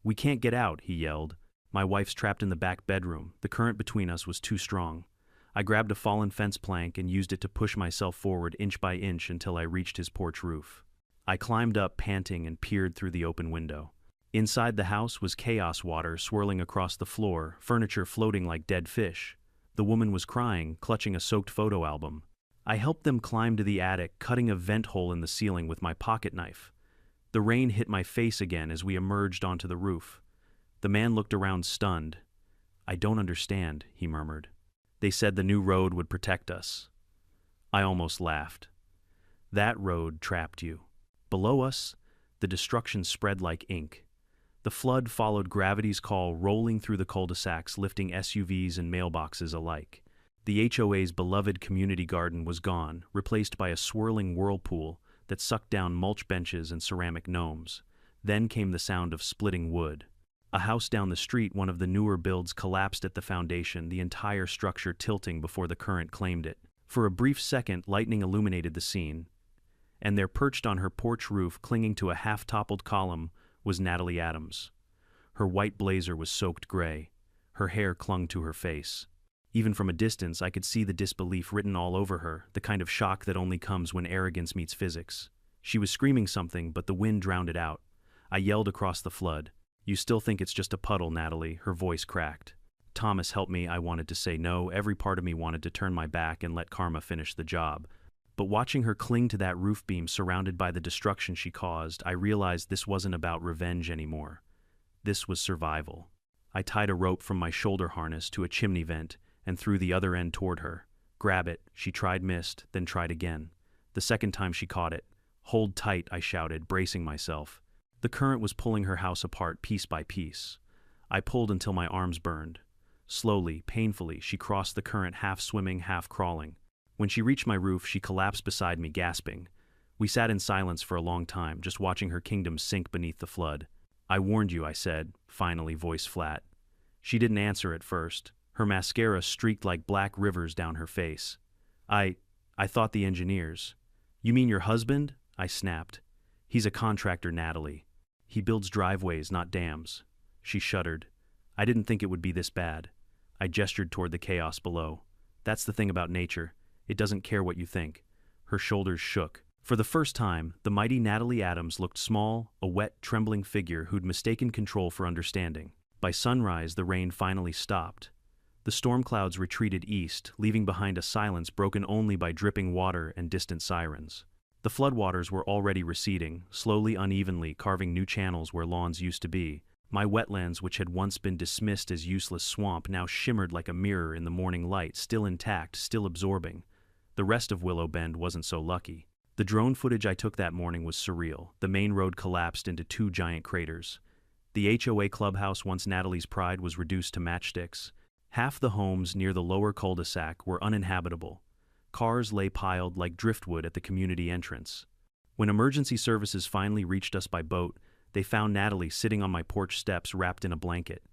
"We can't get out," he yelled. "My wife's trapped in the back bedroom. The current between us was too strong." I grabbed a fallen fence plank and used it to push myself forward inch by inch until I reached his porch roof. I climbed up, panting, and peered through the open window. Inside the house was chaos, water swirling across the floor, furniture floating like dead fish. The woman was crying, clutching a soaked photo album. I helped them climb to the attic, cutting a vent hole in the ceiling with my pocket knife. The rain hit my face again as we emerged onto the roof. The man looked around, stunned. "I don't understand," he murmured. "They said the new road would protect us." I almost laughed. "That road trapped you. Below us, the destruction spread like ink." The flood followed gravity's call, rolling through the cul-de-sacs, lifting SUVs and mailboxes alike. The HOA's beloved community garden was gone, replaced by a swirling whirlpool that sucked down mulch benches and ceramic gnomes. Then came the sound of splitting wood. A house down the street, one of the newer builds, collapsed at the foundation, the entire structure tilting before the current claimed it. For a brief second, lightning illuminated the scene, and there, perched on her porch roof, clinging to a half-toppled column, was Natalie Adams. Her white blazer was soaked gray. Her hair clung to her face. Even from a distance, I could see the disbelief written all over her, the kind of shock that only comes when arrogance meets physics. She was screaming something, but the wind drowned it out. I yelled across the flood. "You still think it's just a puddle, Natalie?" Her voice cracked. "Thomas, help me." I wanted to say no. Every part of me wanted to turn my back and let karma finish the job. But watching her cling to that roof beam surrounded by the destruction she caused, I realized this wasn't about revenge anymore. This was survival. I tied a rope from my shoulder harness to a chimney vent and threw the other end toward her. "Grab it." She tried, missed, then tried again. The second time she caught it. "Hold tight," I shouted, bracing myself. The current was pulling her house apart piece by piece. I pulled until my arms burned. Slowly, painfully, she crossed the current, half swimming, half crawling. When she reached my roof, she collapsed beside me, gasping. We sat in silence for a long time, just watching her kingdom sink beneath the flood. "I warned you," I said, finally, voice flat. She didn't answer at first. Her mascara streaked like black rivers down her face. I thought the engineers." "You mean your husband?" I snapped. "He's a contractor, Natalie. He builds driveways, not dams." She shuddered. "I didn't think it would be this bad." I gestured toward the chaos below. "That's the thing about nature. It doesn't care what you think." Her shoulders shook. For the first time, the mighty Natalie Adams looked small, a wet, trembling figure who'd mistaken control for understanding. By sunrise, the rain finally stopped. The storm clouds retreated east, leaving behind a silence broken only by dripping water and distant sirens. The floodwaters were already receding, slowly, unevenly, carving new channels where lawns used to be. My wetlands, which had once been dismissed as useless swamp, now shimmered like a mirror in the morning light, still intact, still absorbing. The rest of Willow Bend wasn't so lucky. The drone footage I took that morning was surreal. The main road collapsed into two giant craters. The HOA clubhouse, once Natalie's pride, was reduced to matchsticks. Half the homes near the lower cul-de-sac were uninhabitable. Cars lay piled like driftwood at the community entrance. When emergency services finally reached us by boat, they found Natalie sitting on my porch steps wrapped in a blanket.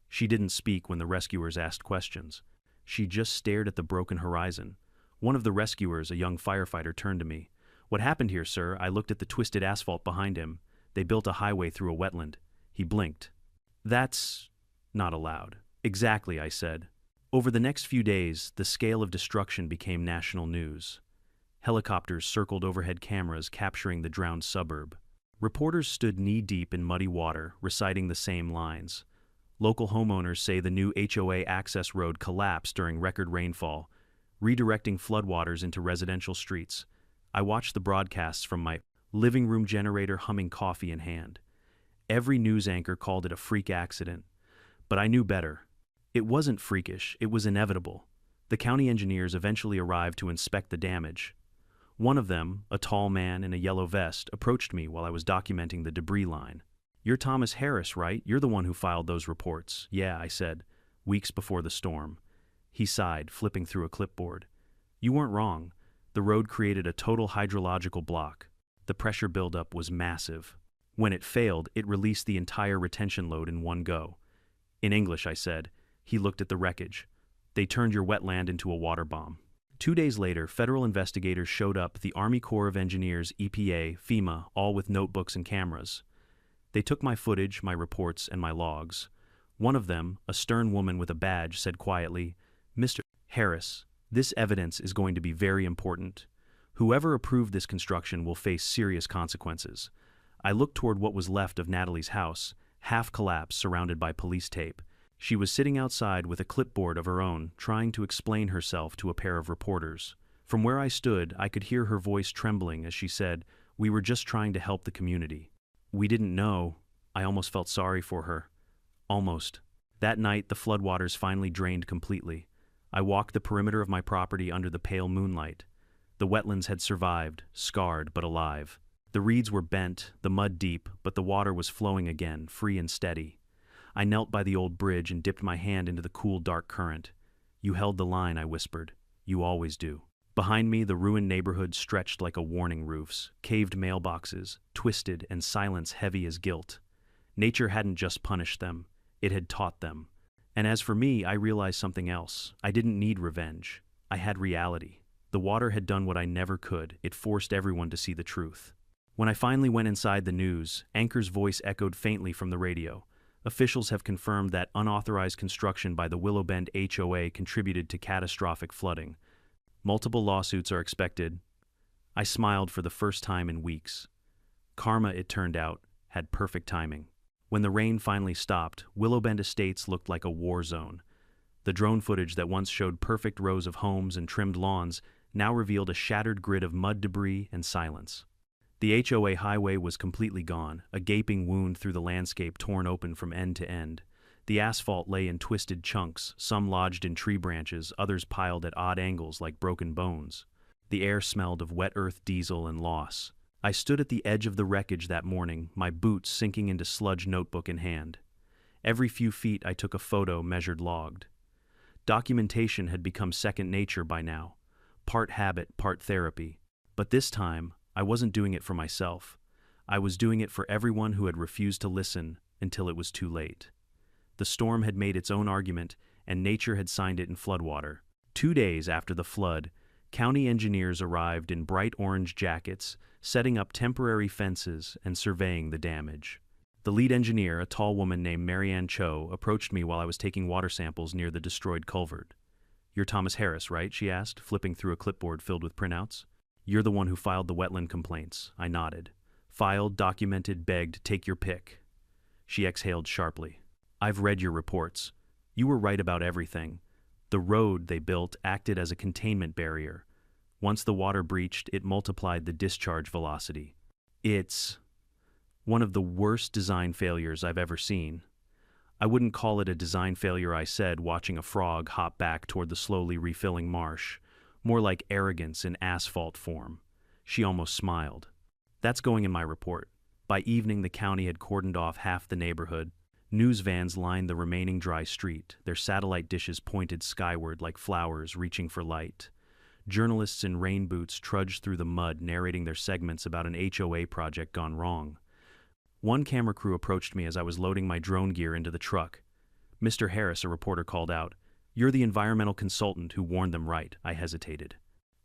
She didn't speak when the rescuers asked questions. She just stared at the broken horizon. One of the rescuers, a young firefighter, turned to me. "What happened here, sir?" I looked at the twisted asphalt behind him. "They built a highway through a wetland." He blinked. "That's not allowed." "Exactly," I said. Over the next few days, the scale of destruction became national news. Helicopters circled overhead cameras capturing the drowned suburb. Reporters stood knee-deep in muddy water, reciting the same lines. Local homeowners say the new HOA access road collapsed during record rainfall, redirecting floodwaters into residential streets. I watched the broadcasts from my living room generator, humming, coffee in hand. Every news anchor called it a freak accident. But I knew better. It wasn't freakish, it was inevitable. The county engineers eventually arrived to inspect the damage. One of them, a tall man in a yellow vest, approached me while I was documenting the debris line. "You're Thomas Harris, right? You're the one who filed those reports." "Yeah," I said, "weeks before the storm." He sighed, flipping through a clipboard. "You weren't wrong. The road created a total hydrological block. The pressure buildup was massive. When it failed, it released the entire retention load in one go." "In English," I said. He looked at the wreckage. "They turned your wetland into a water bomb." 2 days later, federal investigators showed up, the Army Corps of Engineers, EPA, FEMA, all with notebooks and cameras. They took my footage, my reports, and my logs. One of them, a stern woman with a badge, said quietly, "Mr. Harris, this evidence is going to be very important. Whoever approved this construction will face serious consequences." I looked toward what was left of Natalie's house, half collapsed, surrounded by police tape. She was sitting outside with a clipboard of her own, trying to explain herself to a pair of reporters. From where I stood, I could hear her voice trembling as she said, "We were just trying to help the community. We didn't know." I almost felt sorry for her. Almost. That night, the floodwaters finally drained completely. I walked the perimeter of my property under the pale moonlight. The wetlands had survived, scarred but alive. The reeds were bent, the mud deep, but the water was flowing again, free and steady. I knelt by the old bridge and dipped my hand into the cool, dark current. "You held the line," I whispered. "You always do." Behind me, the ruined neighborhood stretched like a warning, roofs, caved mailboxes, twisted, and silence heavy as guilt. Nature hadn't just punished them, it had taught them. And as for me, I realized something else. I didn't need revenge. I had reality. The water had done what I never could. It forced everyone to see the truth. When I finally went inside the news, Anchor's voice echoed faintly from the radio. Officials have confirmed that unauthorized construction by the Willow Bend HOA contributed to catastrophic flooding. Multiple lawsuits are expected. I smiled for the first time in weeks. Karma, it turned out, had perfect timing. When the rain finally stopped, Willow Bend Estates looked like a war zone. The drone footage that once showed perfect rows of homes and trimmed lawns now revealed a shattered grid of mud debris and silence. The HOA highway was completely gone, a gaping wound through the landscape torn open from end to end. The asphalt lay in twisted chunks, some lodged in tree branches, others piled at odd angles like broken bones. The air smelled of wet earth, diesel, and loss. I stood at the edge of the wreckage that morning, my boots sinking into sludge, notebook in hand. Every few feet I took a photo, measured, logged. Documentation had become second nature by now, part habit, part therapy. But this time, I wasn't doing it for myself. I was doing it for everyone who had refused to listen until it was too late. The storm had made its own argument, and nature had signed it in floodwater. 2 days after the flood, county engineers arrived in bright orange jackets, setting up temporary fences and surveying the damage. The lead engineer, a tall woman named Marianne Cho, approached me while I was taking water samples near the destroyed culvert. "You're Thomas Harris, right?" she asked, flipping through a clipboard filled with printouts. "You're the one who filed the wetland complaints." I nodded. "Filed, documented, begged, take your pick." She exhaled sharply. "I've read your reports. You were right about everything. The road they built acted as a containment barrier. Once the water breached, it multiplied the discharge velocity. It's one of the worst design failures I've ever seen." "I wouldn't call it a design failure," I said, watching a frog hop back toward the slowly refilling marsh. "More like arrogance in asphalt form." She almost smiled. "That's going in my report." By evening, the county had cordoned off half the neighborhood. News vans lined the remaining dry street, their satellite dishes pointed skyward like flowers reaching for light. Journalists in rain boots trudged through the mud, narrating their segments about an HOA project gone wrong. One camera crew approached me as I was loading my drone gear into the truck. "Mr. Harris," a reporter called out, "you're the environmental consultant who warned them right." I hesitated.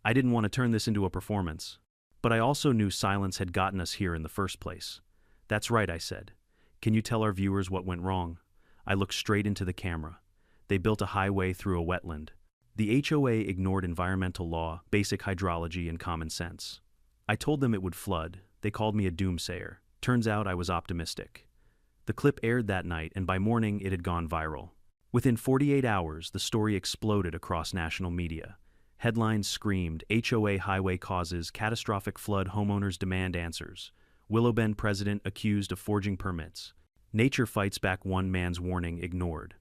I didn't want to turn this into a performance. But I also knew silence had gotten us here in the first place. "That's right," I said. "Can you tell our viewers what went wrong?" I looked straight into the camera. They built a highway through a wetland. The HOA ignored environmental law, basic hydrology, and common sense. I told them it would flood. They called me a doomsayer. Turns out I was optimistic. The clip aired that night, and by morning it had gone viral. Within 48 hours, the story exploded across national media. Headlines screamed, "HOA highway causes catastrophic flood, homeowners demand answers." Willow Bend president accused of forging permits. Nature fights back, one man's warning ignored.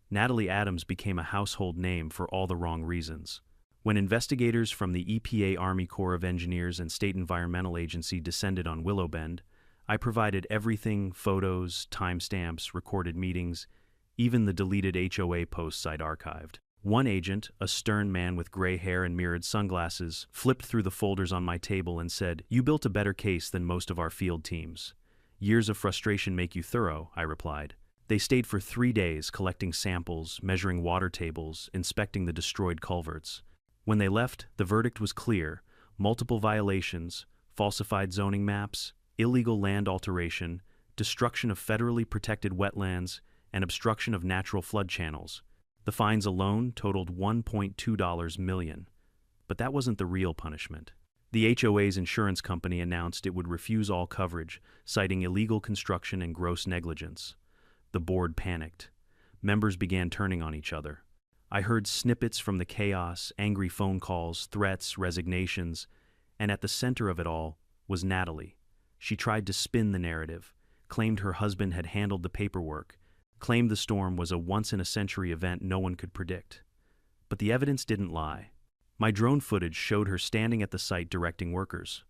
Natalie Adams became a household name for all the wrong reasons. When investigators from the EPA, Army Corps of Engineers, and State Environmental Agency descended on Willow Bend, I provided everything: photos, timestamps, recorded meetings, even the deleted HOA posts I'd archived. One agent, a stern man with gray hair and mirrored sunglasses, flipped through the folders on my table and said, "You built a better case than most of our field teams." "Years of frustration make you thorough," I replied. They stayed for 3 days, collecting samples, measuring water tables, inspecting the destroyed culverts. When they left, the verdict was clear: multiple violations, falsified zoning maps, illegal land alteration, destruction of federally protected wetlands, and obstruction of natural flood channels. The fines alone totaled $1.2 million. But that wasn't the real punishment. The HOA's insurance company announced it would refuse all coverage, citing illegal construction and gross negligence. The board panicked. Members began turning on each other. I heard snippets from the chaos, angry phone calls, threats, resignations, and at the center of it all was Natalie. She tried to spin the narrative, claimed her husband had handled the paperwork, claimed the storm was a once-in-a-century event no one could predict. But the evidence didn't lie. My drone footage showed her standing at the site directing workers.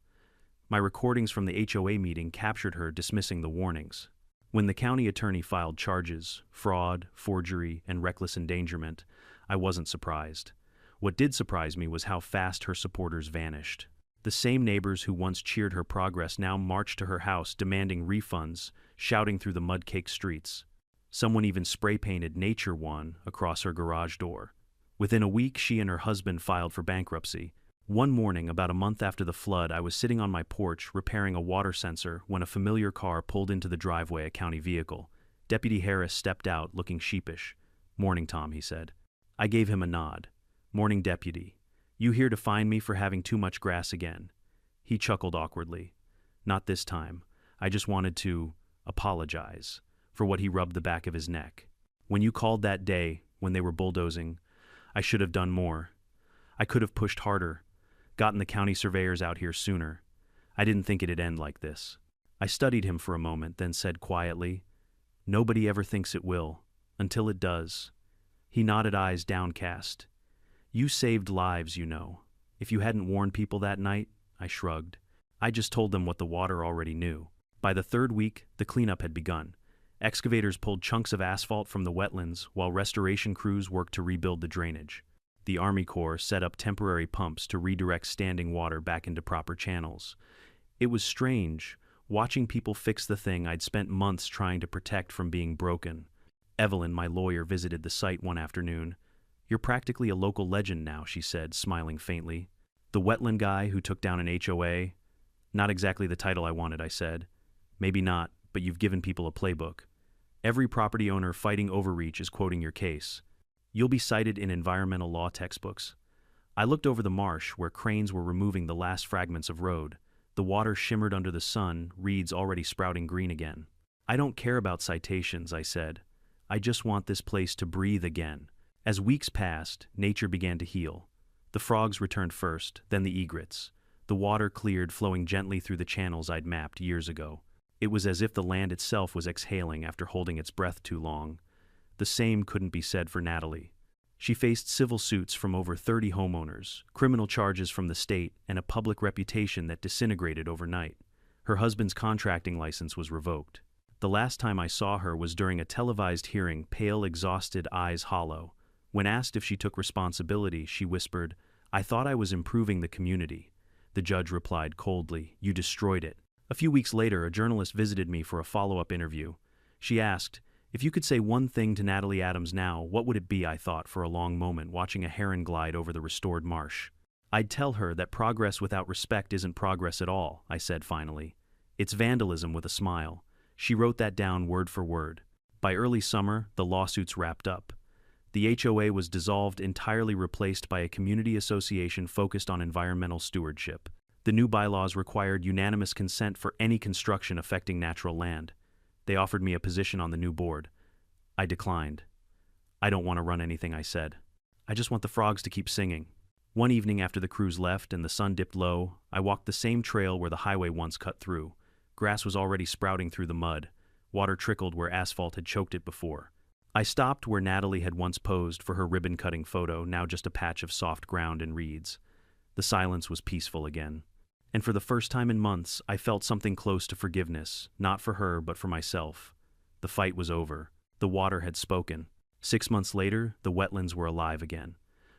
My recordings from the HOA meeting captured her dismissing the warnings. When the county attorney filed charges, fraud, forgery, and reckless endangerment, I wasn't surprised. What did surprise me was how fast her supporters vanished. The same neighbors who once cheered her progress now marched to her house demanding refunds, shouting through the mud-caked streets. Someone even spray-painted Nature One across her garage door. Within a week, she and her husband filed for bankruptcy. One morning, about a month after the flood, I was sitting on my porch repairing a water sensor when a familiar car pulled into the driveway, a county vehicle. Deputy Harris stepped out, looking sheepish. "Morning, Tom," he said. I gave him a nod. "Morning, Deputy. You here to find me for having too much grass again?" He chuckled awkwardly. "Not this time. I just wanted to apologize for what," he rubbed the back of his neck. "When you called that day, when they were bulldozing, I should have done more. I could have pushed harder, gotten the county surveyors out here sooner. I didn't think it'd end like this." I studied him for a moment, then said quietly, "Nobody ever thinks it will, until it does." He nodded, eyes downcast. "You saved lives, you know. If you hadn't warned people that night," I shrugged. "I just told them what the water already knew." By the third week, the cleanup had begun. Excavators pulled chunks of asphalt from the wetlands, while restoration crews worked to rebuild the drainage. The Army Corps set up temporary pumps to redirect standing water back into proper channels. It was strange, watching people fix the thing I'd spent months trying to protect from being broken. Evelyn, my lawyer, visited the site one afternoon. "You're practically a local legend now," she said, smiling faintly. "The wetland guy who took down an HOA?" "Not exactly the title I wanted," I said. "Maybe not, but you've given people a playbook. Every property owner fighting overreach is quoting your case. You'll be cited in environmental law textbooks." I looked over the marsh where cranes were removing the last fragments of road. The water shimmered under the sun, reeds already sprouting green again. "I don't care about citations," I said. "I just want this place to breathe again." As weeks passed, nature began to heal. The frogs returned first, then the egrets. The water cleared, flowing gently through the channels I'd mapped years ago. It was as if the land itself was exhaling after holding its breath too long. The same couldn't be said for Natalie. She faced civil suits from over 30 homeowners, criminal charges from the state, and a public reputation that disintegrated overnight. Her husband's contracting license was revoked. The last time I saw her was during a televised hearing, pale, exhausted, eyes hollow. When asked if she took responsibility, she whispered, "I thought I was improving the community." The judge replied coldly, "You destroyed it." A few weeks later, a journalist visited me for a follow-up interview. She asked, "If you could say one thing to Natalie Adams now, what would it be?" I thought for a long moment, watching a heron glide over the restored marsh. "I'd tell her that progress without respect isn't progress at all," I said finally. "It's vandalism," with a smile. She wrote that down word for word. By early summer, the lawsuits wrapped up. The HOA was dissolved, entirely replaced by a community association focused on environmental stewardship. The new bylaws required unanimous consent for any construction affecting natural land. They offered me a position on the new board. I declined. "I don't want to run anything," I said. "I just want the frogs to keep singing." One evening after the crews left and the sun dipped low, I walked the same trail where the highway once cut through. Grass was already sprouting through the mud. Water trickled where asphalt had choked it before. I stopped where Natalie had once posed for her ribbon-cutting photo, now just a patch of soft ground and reeds. The silence was peaceful again. And for the first time in months, I felt something close to forgiveness, not for her, but for myself. The fight was over. The water had spoken. 6 months later, the wetlands were alive again.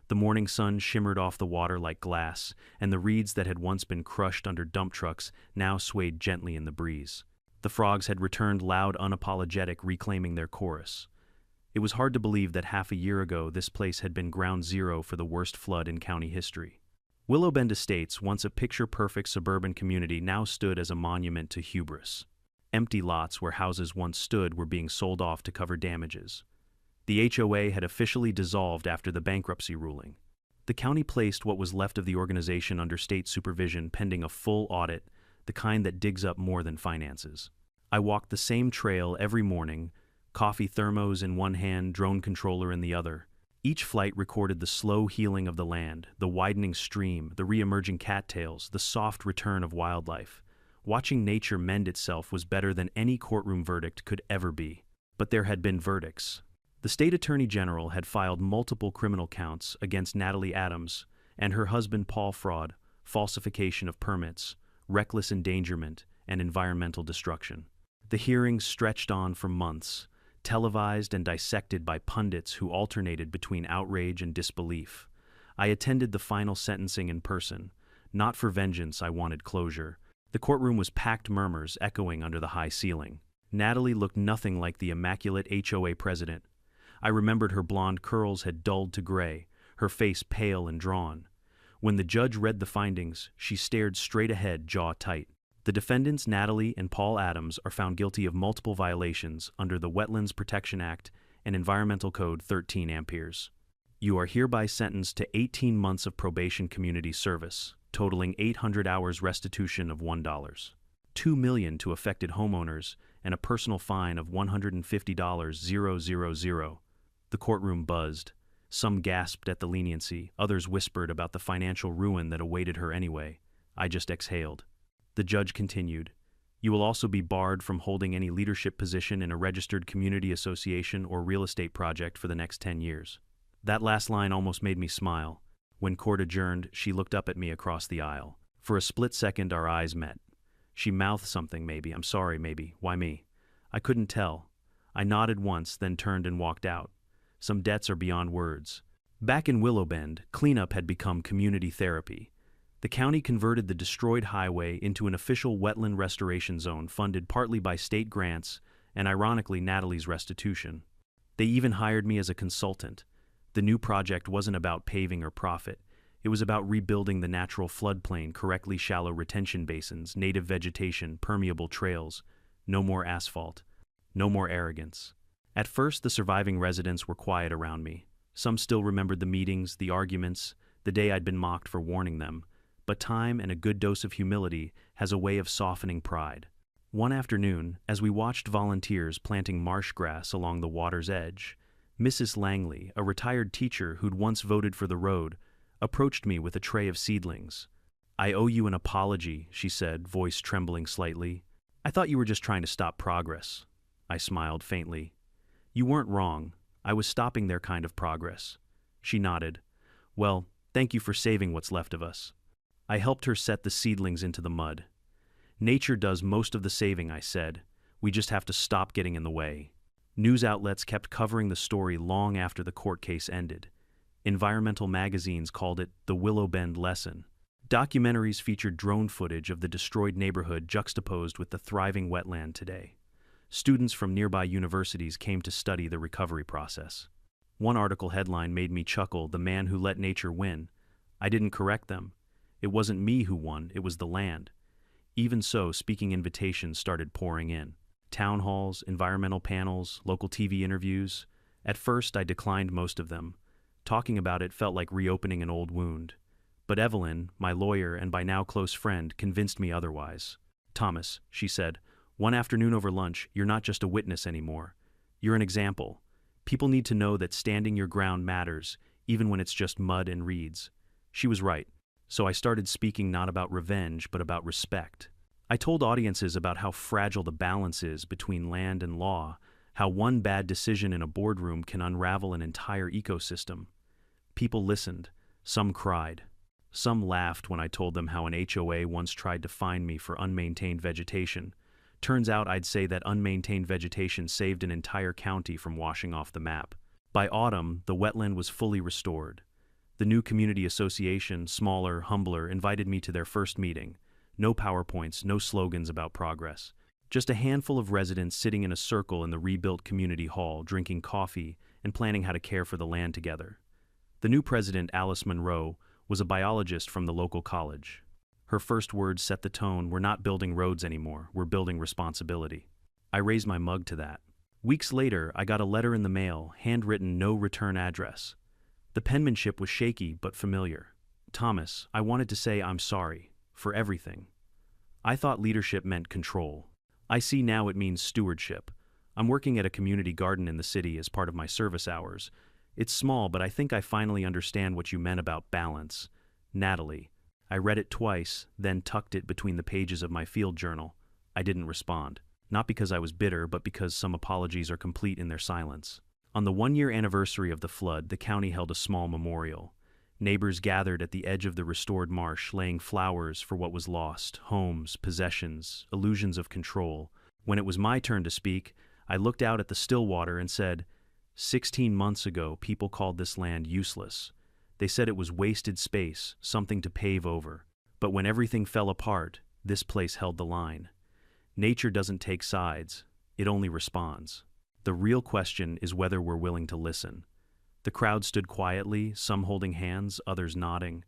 The morning sun shimmered off the water like glass, and the reeds that had once been crushed under dump trucks now swayed gently in the breeze. The frogs had returned, loud, unapologetic, reclaiming their chorus. It was hard to believe that half a year ago this place had been ground zero for the worst flood in county history. Willow Bend Estates, once a picture-perfect suburban community, now stood as a monument to hubris. Empty lots where houses once stood were being sold off to cover damages. The HOA had officially dissolved after the bankruptcy ruling. The county placed what was left of the organization under state supervision pending a full audit, the kind that digs up more than finances. I walked the same trail every morning, coffee thermos in one hand, drone controller in the other. Each flight recorded the slow healing of the land, the widening stream, the re-emerging cattails, the soft return of wildlife. Watching nature mend itself was better than any courtroom verdict could ever be. But there had been verdicts. The state attorney general had filed multiple criminal counts against Natalie Adams and her husband Paul: fraud, falsification of permits, reckless endangerment, and environmental destruction. The hearings stretched on for months, televised and dissected by pundits who alternated between outrage and disbelief. I attended the final sentencing in person. Not for vengeance, I wanted closure. The courtroom was packed, murmurs echoing under the high ceiling. Natalie looked nothing like the immaculate HOA president. I remembered her blonde curls had dulled to gray, her face pale and drawn. When the judge read the findings, she stared straight ahead, jaw tight. The defendants, Natalie and Paul Adams, are found guilty of multiple violations under the Wetlands Protection Act and Environmental Code 13 amperes. You are hereby sentenced to 18 months of probation community service, totaling 800 hours restitution of $1, $2 million to affected homeowners, and a personal fine of $150,000. The courtroom buzzed. Some gasped at the leniency, others whispered about the financial ruin that awaited her anyway. I just exhaled. The judge continued, "You will also be barred from holding any leadership position in a registered community association or real estate project for the next 10 years. That last line almost made me smile. When court adjourned, she looked up at me across the aisle. For a split second, our eyes met. She mouthed something, maybe, "I'm sorry, maybe, why me?" I couldn't tell. I nodded once, then turned and walked out. Some debts are beyond words. Back in Willow Bend, cleanup had become community therapy. The county converted the destroyed highway into an official wetland restoration zone funded partly by state grants and, ironically, Natalie's restitution. They even hired me as a consultant. The new project wasn't about paving or profit. It was about rebuilding the natural floodplain, correctly shallow retention basins, native vegetation, permeable trails. No more asphalt. No more arrogance. At first, the surviving residents were quiet around me. Some still remembered the meetings, the arguments, the day I'd been mocked for warning them. But time and a good dose of humility has a way of softening pride. One afternoon, as we watched volunteers planting marsh grass along the water's edge, Mrs. Langley, a retired teacher who'd once voted for the road, approached me with a tray of seedlings. "I owe you an apology," she said, voice trembling slightly. "I thought you were just trying to stop progress." I smiled faintly. "You weren't wrong. I was stopping their kind of progress." She nodded. "Well, thank you for saving what's left of us." I helped her set the seedlings into the mud. "Nature does most of the saving," I said. "We just have to stop getting in the way." News outlets kept covering the story long after the court case ended. Environmental magazines called it the Willow Bend lesson. Documentaries featured drone footage of the destroyed neighborhood juxtaposed with the thriving wetland today. Students from nearby universities came to study the recovery process. One article headline made me chuckle, "The man who let nature win." I didn't correct them. It wasn't me who won, it was the land. Even so, speaking invitations started pouring in. Town halls, environmental panels, local TV interviews. At first, I declined most of them. Talking about it felt like reopening an old wound. But Evelyn, my lawyer and by now close friend, convinced me otherwise. "Thomas," she said, "one afternoon over lunch, you're not just a witness anymore. You're an example. People need to know that standing your ground matters, even when it's just mud and reeds." She was right. So I started speaking not about revenge, but about respect. I told audiences about how fragile the balance is between land and law, how one bad decision in a boardroom can unravel an entire ecosystem. People listened. Some cried. Some laughed when I told them how an HOA once tried to fine me for unmaintained vegetation. Turns out I'd say that unmaintained vegetation saved an entire county from washing off the map. By autumn, the wetland was fully restored. The new community association, smaller, humbler, invited me to their first meeting. No PowerPoints, no slogans about progress. Just a handful of residents sitting in a circle in the rebuilt community hall, drinking coffee and planning how to care for the land together. The new president, Alice Monroe, was a biologist from the local college. Her first words set the tone, "We're not building roads anymore, we're building responsibility." I raised my mug to that. Weeks later, I got a letter in the mail, handwritten, no return address. The penmanship was shaky but familiar. "Thomas, I wanted to say I'm sorry. For everything. I thought leadership meant control. I see now it means stewardship. I'm working at a community garden in the city as part of my service hours. It's small, but I think I finally understand what you meant about balance. Natalie." I read it twice, then tucked it between the pages of my field journal. I didn't respond. Not because I was bitter, but because some apologies are complete in their silence. On the one-year anniversary of the flood, the county held a small memorial. Neighbors gathered at the edge of the restored marsh, laying flowers for what was lost, homes, possessions, illusions of control. When it was my turn to speak, I looked out at the still water and said, 16 months ago, people called this land useless. They said it was wasted space, something to pave over. But when everything fell apart, this place held the line. Nature doesn't take sides. it only responds. The real question is whether we're willing to listen. The crowd stood quietly, some holding hands, others nodding.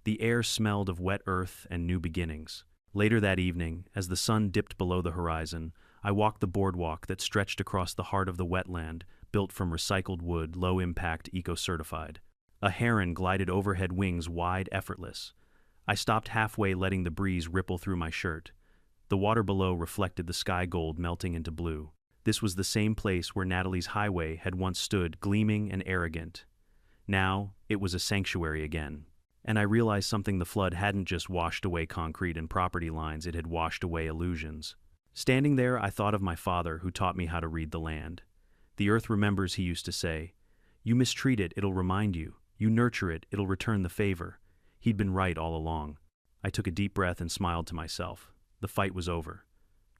The air smelled of wet earth and new beginnings. Later that evening, as the sun dipped below the horizon, I walked the boardwalk that stretched across the heart of the wetland, built from recycled wood, low-impact, eco-certified. A heron glided overhead, wings wide, effortless. I stopped halfway, letting the breeze ripple through my shirt. The water below reflected the sky gold melting into blue. This was the same place where Natalie's highway had once stood, gleaming and arrogant. Now, it was a sanctuary again. And I realized something: the flood hadn't just washed away concrete and property lines, it had washed away illusions. Standing there, I thought of my father, who taught me how to read the land. The earth remembers, he used to say. You mistreat it, it'll remind you. You nurture it, it'll return the favor. He'd been right all along. I took a deep breath and smiled to myself. The fight was over.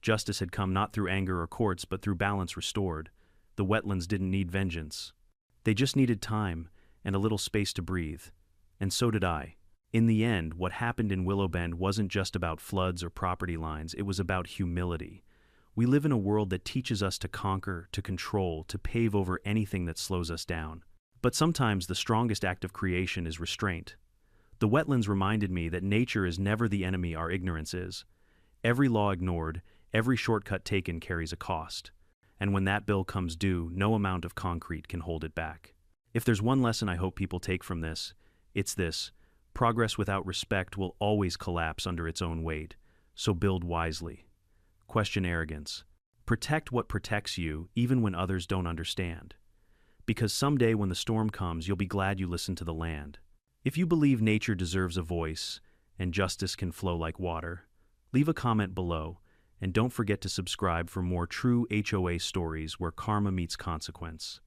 Justice had come, not through anger or courts, but through balance restored. The wetlands didn't need vengeance. They just needed time and a little space to breathe. And so did I. In the end, what happened in Willow Bend wasn't just about floods or property lines, it was about humility. We live in a world that teaches us to conquer, to control, to pave over anything that slows us down. But sometimes the strongest act of creation is restraint. The wetlands reminded me that nature is never the enemy our ignorance is. Every law ignored, every shortcut taken carries a cost. And when that bill comes due, no amount of concrete can hold it back. If there's one lesson I hope people take from this, it's this: progress without respect will always collapse under its own weight, so build wisely. Question arrogance. Protect what protects you, even when others don't understand. Because someday when the storm comes, you'll be glad you listened to the land. If you believe nature deserves a voice, and justice can flow like water, leave a comment below, and don't forget to subscribe for more true HOA stories where karma meets consequence.